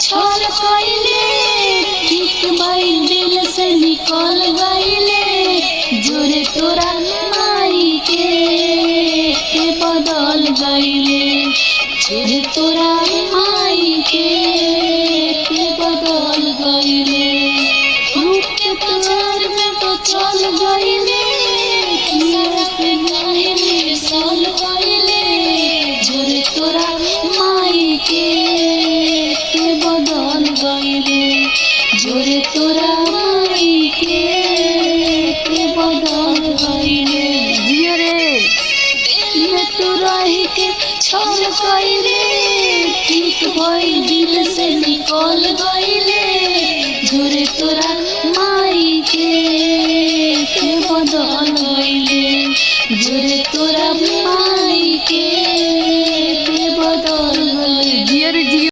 छल कइले ठीक भइल दिल से निकल गइले जोरे तोरा माई के बदल गइले जोरे तोरा माई के बदल गइले रूप के तुझार में तो चल गइले सल गइले जोरे तोरा माई के बदल गइले जोरे तोरा माई के बदल गइले जियो रे दिल में तू रही के छल कइले ठीक भइल दिल से निकल गइले जोरे तोरा